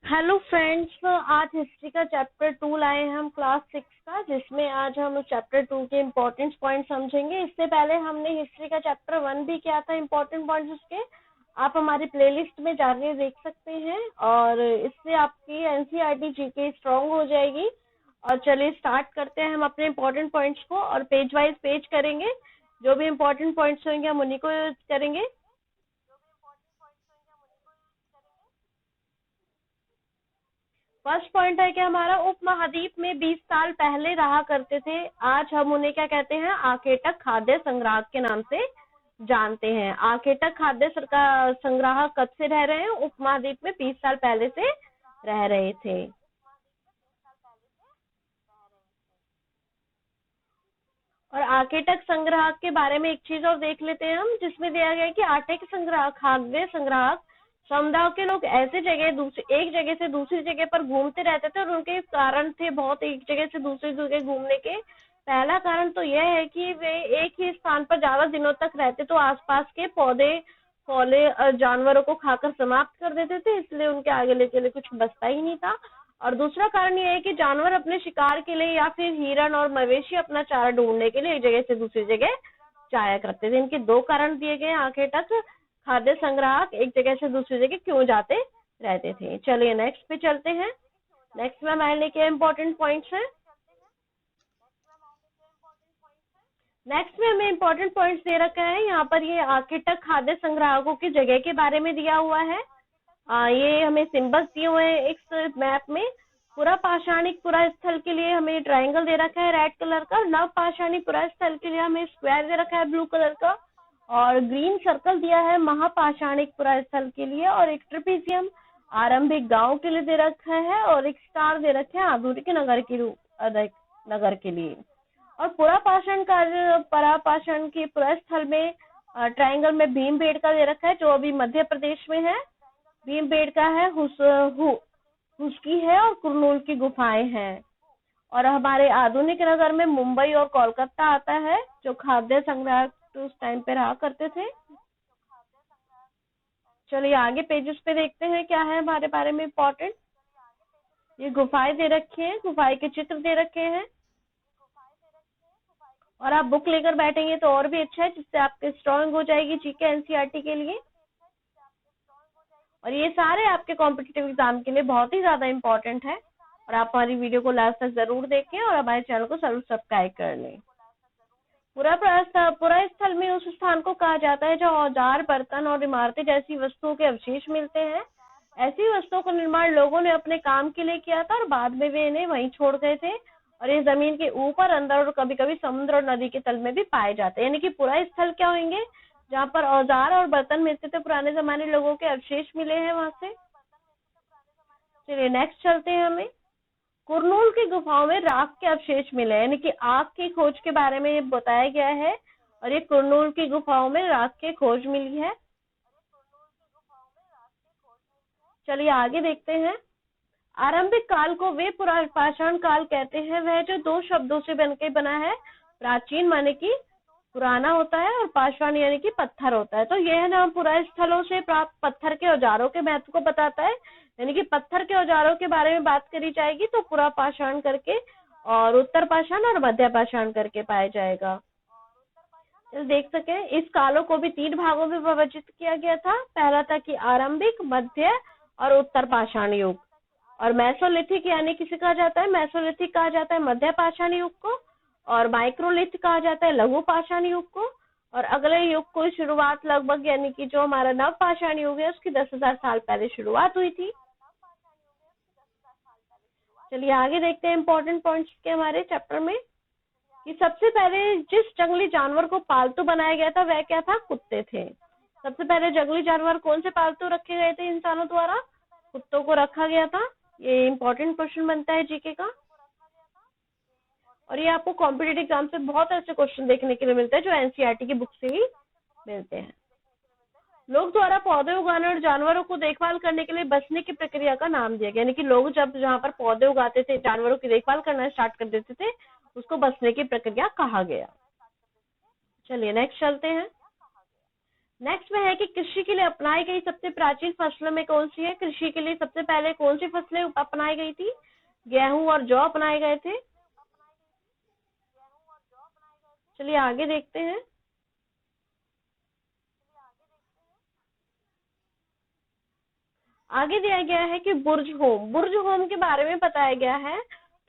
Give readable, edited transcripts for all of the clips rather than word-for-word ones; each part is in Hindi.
हेलो फ्रेंड्स, आज हिस्ट्री का चैप्टर 2 लाए हैं हम क्लास 6 का, जिसमें आज हम चैप्टर 2 के इम्पोर्टेंट पॉइंट समझेंगे। इससे पहले हमने हिस्ट्री का चैप्टर 1 भी किया था, इम्पोर्टेंट पॉइंट्स उसके आप हमारी प्लेलिस्ट में जाके देख सकते हैं और इससे आपकी एनसीईआरटी जीके स्ट्रांग हो जाएगी। और चलिए स्टार्ट करते हैं हम अपने इम्पोर्टेंट पॉइंट्स को और पेज वाइज पेज करेंगे। जो भी इम्पोर्टेंट पॉइंट्स होंगे हम उन्हीं को करेंगे। फर्स्ट पॉइंट है कि हमारा उपमहाद्वीप में 20 साल पहले रहा करते थे। आज हम उन्हें क्या कहते हैं? आकेटक खाद्य संग्राहक के नाम से जानते हैं। आकेटक खाद्य संग्राहक कब से रह रहे हैं? उपमहाद्वीप में 20 साल पहले से रह रहे थे। और आकेटक संग्राहक के बारे में एक चीज और देख लेते हैं हम, जिसमें दिया गया है कि आटे के खाद्य संग्राहक समुदाय के लोग ऐसे एक जगह से दूसरी जगह पर घूमते रहते थे और उनके कारण थे बहुत, एक जगह से दूसरी जगह घूमने के। पहला कारण तो यह है कि वे एक ही स्थान पर ज्यादा दिनों तक रहते तो आसपास के पौधे फौले जानवरों को खाकर समाप्त कर देते थे, इसलिए उनके आगे लेके लिए कुछ बचता ही नहीं था। और दूसरा कारण यह है कि जानवर अपने शिकार के लिए या फिर हिरन और मवेशी अपना चारा ढूंढने के लिए एक जगह से दूसरी जगह जाया करते थे। इनके दो कारण दिए गए। आखेटक खाद्य संग्राहक एक जगह से दूसरी जगह क्यों जाते रहते थे। चलिए नेक्स्ट पे चलते हैं। नेक्स्ट में हमारे लिए क्या इम्पोर्टेंट पॉइंट्स हैं? नेक्स्ट में हमें इम्पोर्टेंट पॉइंट्स दे रखा है यहाँ पर। ये आखेटक खाद्य संग्राहकों की जगह के बारे में दिया हुआ है। ये हमें सिंबल्स दिए हुए हैं एक मैप में। पूरा पाषाणिक पुरा स्थल के लिए हमें ट्रायंगल दे रखा है रेड कलर का। नव पाषाणिक पुरा स्थल के लिए हमें स्क्वायर दे रखा है ब्लू कलर का। और ग्रीन सर्कल दिया है महापाषाणिक पुरा स्थल के लिए। और एक ट्रिपीजियम आरंभिक गांव के लिए दे रखा है और एक स्टार दे रखे हैं आधुनिक नगर के लिए। और परापाषाण के पुरा स्थल में ट्रायंगल में भीमबेटका दे रखा है, जो अभी मध्य प्रदेश में है। भीमबेटका है, हुस्की है और कुरनूल की गुफाएं हैं। और हमारे आधुनिक नगर में मुंबई और कोलकाता आता है, जो खाद्य संग्राहक उस टाइम पे रहा करते थे। चलिए आगे पेजेस पे देखते हैं क्या है हमारे बारे में इम्पोर्टेंट। ये गुफाएं दे रखी हैं, गुफाएं के चित्र दे रखे हैं। और आप बुक लेकर बैठेंगे तो और भी अच्छा है, जिससे आपके स्ट्रांग हो जाएगी जीके एनसीईआरटी के लिए। और ये सारे आपके कॉम्पिटिटिव एग्जाम के लिए बहुत ही ज्यादा इम्पोर्टेंट है। और आप हमारी वीडियो को लास्ट तक जरूर देखें और हमारे चैनल को जरूर सब्सक्राइब कर लें। पुरा स्थल में उस स्थान को कहा जाता है जहाँ औजार, बर्तन और इमारतें जैसी वस्तुओं के अवशेष मिलते हैं। ऐसी वस्तुओं का निर्माण लोगों ने अपने काम के लिए किया था और बाद में वे इन्हें वहीं छोड़ गए थे। और ये जमीन के ऊपर, अंदर और कभी कभी समुद्र और नदी के तल में भी पाए जाते हैं। यानी कि पुरा स्थल क्या होंगे? जहाँ पर औजार और बर्तन मिलते थे, पुराने जमाने लोगों के अवशेष मिले हैं वहां से। चलिए नेक्स्ट चलते हैं। हमें कुरनूल की गुफाओं में राख के अवशेष मिले, यानी कि आग की खोज के बारे में ये बताया गया है। और ये कुरनूल की गुफाओं में राख की खोज मिली है। चलिए आगे देखते हैं। आरंभिक काल को वे पाषाण काल कहते हैं। वह जो दो शब्दों से बनके बना है। प्राचीन माने की पुराना होता है और पाषाण यानी कि पत्थर होता है। तो यह नाम पुरा स्थलों से प्राप्त पत्थर के औजारों के महत्व को बताता है। यानी कि पत्थर के औजारों के बारे में बात करी जाएगी तो पुरा पाषाण करके और उत्तर पाषाण और मध्य पाषाण करके पाया जाएगा। देख सके इस कालों को भी 3 भागों में विभाजित किया गया था। पहला था कि आरंभिक, मध्य और उत्तर पाषाण युग। और मेसोलिथिक यानी किसे कहा जाता है? मेसोलिथिक कहा जाता है मध्य पाषाण युग को। और माइक्रोलिथ कहा जाता है लघु पाषाण युग को। और अगले युग को शुरुआत लगभग, यानी कि जो हमारा नव पाषाण युग है, उसकी 10,000 साल पहले शुरुआत हुई थी। चलिए आगे देखते हैं इम्पोर्टेंट पॉइंट्स के हमारे चैप्टर में। कि सबसे पहले जिस जंगली जानवर को पालतू बनाया गया था वह क्या था? कुत्ते थे। सबसे पहले जंगली जानवर कौन से पालतू रखे गए थे इंसानों द्वारा? कुत्तों को रखा गया था। ये इम्पोर्टेंट क्वेश्चन बनता है जीके का। और ये आपको कॉम्पिटिटिव एग्जाम से बहुत ऐसे क्वेश्चन देखने के लिए मिलते हैं जो एनसीईआरटी की बुक से ही मिलते हैं। लोग द्वारा पौधे उगाने और जानवरों को देखभाल करने के लिए बसने की प्रक्रिया का नाम दिया गया। यानी कि लोग जब जहाँ पर पौधे उगाते थे, जानवरों की देखभाल करना स्टार्ट कर देते थे, उसको बसने की प्रक्रिया कहा गया। चलिए नेक्स्ट चलते हैं। नेक्स्ट में है कि कृषि के लिए अपनाई गई सबसे प्राचीन फसलों में कौन सी है। कृषि के लिए सबसे पहले कौन सी फसलें अपनाई गई थी। गेहूं और जौ अपनाए गए थे। चलिए आगे देखते हैं। आगे दिया गया है कि बुर्ज होम के बारे में बताया गया है।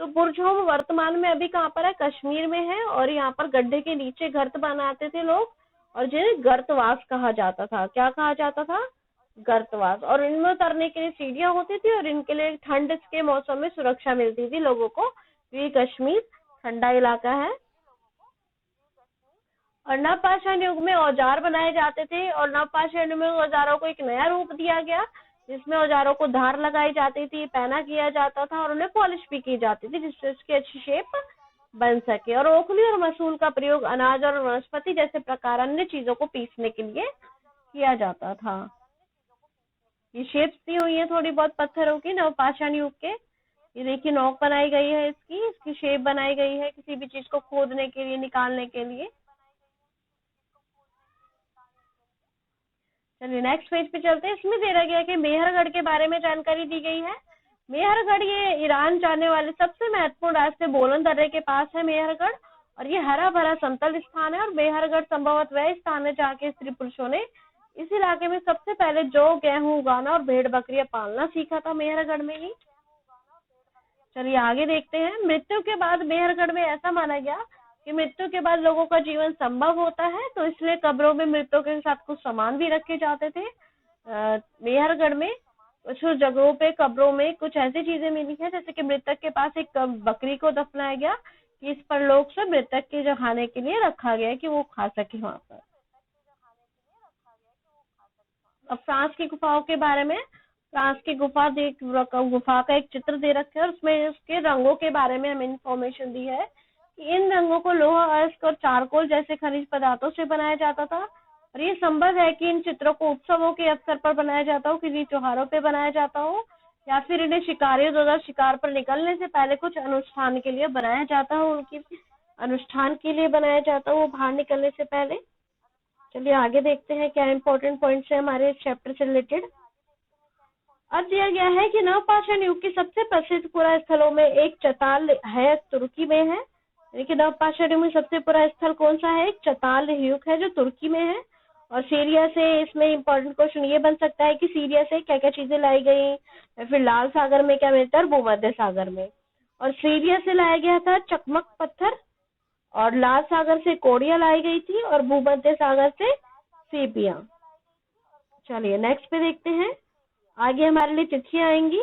तो बुर्ज होम वर्तमान में अभी कहाँ पर है, कश्मीर में है। और यहाँ पर गड्ढे के नीचे घर बनाते थे लोग, और जिन्हें गर्तवास कहा जाता था। क्या कहा जाता था, गर्तवास। और इनमें उतरने के लिए सीढ़ियां होती थी, और इनके लिए ठंड के मौसम में सुरक्षा मिलती थी लोगों को। ये कश्मीर ठंडा इलाका है। और नवपाषाण युग में औजार बनाए जाते थे, और नवपाषाण युग में औजारों को एक नया रूप दिया गया, जिसमें औजारों को धार लगाई जाती थी, पहना किया जाता था, और उन्हें पॉलिश भी की जाती थी, जिससे उसकी अच्छी शेप बन सके। और ओखली और मसूल का प्रयोग अनाज और वनस्पति जैसे प्रकार अन्य चीजों को पीसने के लिए किया जाता था। ये शेप्स दी हुई है थोड़ी बहुत पत्थरों की नवपाषाण युग के। ये देखिए नोक बनाई गई है, इसकी शेप बनाई गई है किसी भी चीज को खोदने के लिए, निकालने के लिए। चलिए नेक्स्ट पेज पे चलते हैं। इसमें दे रहा गया कि मेहरगढ़ के बारे में जानकारी दी गई है। मेहरगढ़ ये ईरान जाने वाले सबसे महत्वपूर्ण रास्ते बोलन दर्रे के पास है मेहरगढ़। और ये हरा भरा समतल स्थान है। और मेहरगढ़ संभवतः वह स्थान है जहाँ के स्त्री पुरुषों ने इस इलाके में सबसे पहले जौ गेहूं उगाना और भेड़ बकरियां पालना सीखा था, मेहरगढ़ में ही। चलिए आगे देखते हैं। मृत्यु के बाद मेहरगढ़ में ऐसा माना गया कि मृत्यु के बाद लोगों का जीवन संभव होता है, तो इसलिए कब्रों में मृतकों के साथ कुछ सामान भी रखे जाते थे। मेहरगढ़ में कुछ जगहों पे कब्रों में कुछ ऐसी चीजें मिली है, जैसे कि मृतक के पास एक बकरी को दफनाया गया, कि इस पर लोग से मृतक के जो खाने के लिए रखा गया कि वो खा सके वहां पर। अब फ्रांस की गुफाओं के बारे में। फ्रांस की गुफा का एक चित्र दे रखा है, और उसमें उसके रंगों के बारे में हमें इंफॉर्मेशन दी है कि इन रंगों को लोहा, अयस्क और चारकोल जैसे खनिज पदार्थों से बनाया जाता था। और ये संभव है कि इन चित्रों को उत्सवों के अवसर पर बनाया जाता हो, किसी त्योहारों पे बनाया जाता हो, या फिर इन्हें शिकारियों द्वारा शिकार पर निकलने से पहले कुछ अनुष्ठान के लिए बनाया जाता हो, उनकी अनुष्ठान के लिए बनाया जाता हो बाहर निकलने से पहले। चलिए आगे देखते हैं क्या इंपॉर्टेंट पॉइंट्स है हमारे चैप्टर से रिलेटेड। अब दिया गया है कि नवपाषाण युग की सबसे प्रसिद्ध पुरा स्थलों में एक चताल है, तुर्की में है। लेकिन नवपाषाण युग में सबसे पुरा स्थल कौन सा है, एक चताल युग है जो तुर्की में है। और सीरिया से, इसमें इंपॉर्टेंट क्वेश्चन ये बन सकता है कि सीरिया से क्या क्या चीजें लाई गई, या फिर लाल सागर में क्या मिलता है, भूमध्य सागर में। और सीरिया से लाया गया था चकमक पत्थर, और लाल सागर से कोड़ियां लाई गई थी, और भूमध्य सागर से सीपियां। चलिए नेक्स्ट पे देखते हैं। आगे हमारे लिए तिथियां आएंगी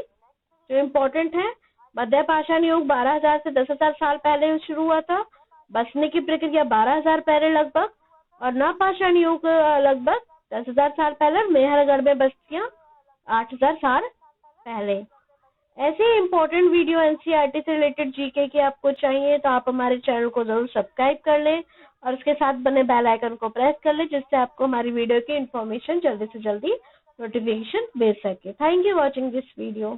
जो इम्पोर्टेंट है। मध्य पाषाण युग 12,000 से 10,000 साल पहले शुरू हुआ था। बसने की प्रक्रिया 12,000 पहले लगभग। और नवपाषाण युग लगभग 10,000 साल पहले। मेहरगढ़ में बस्तियां 8,000 साल पहले। ऐसे इम्पोर्टेंट वीडियो एनसीईआरटी से रिलेटेड जीके के आपको चाहिए तो आप हमारे चैनल को जरूर सब्सक्राइब कर लें, और उसके साथ बने बेल आइकन को प्रेस कर लें, जिससे आपको हमारी वीडियो की इन्फॉर्मेशन जल्दी से जल्दी नोटिफिकेशन भेज सके। Thank you watching this video.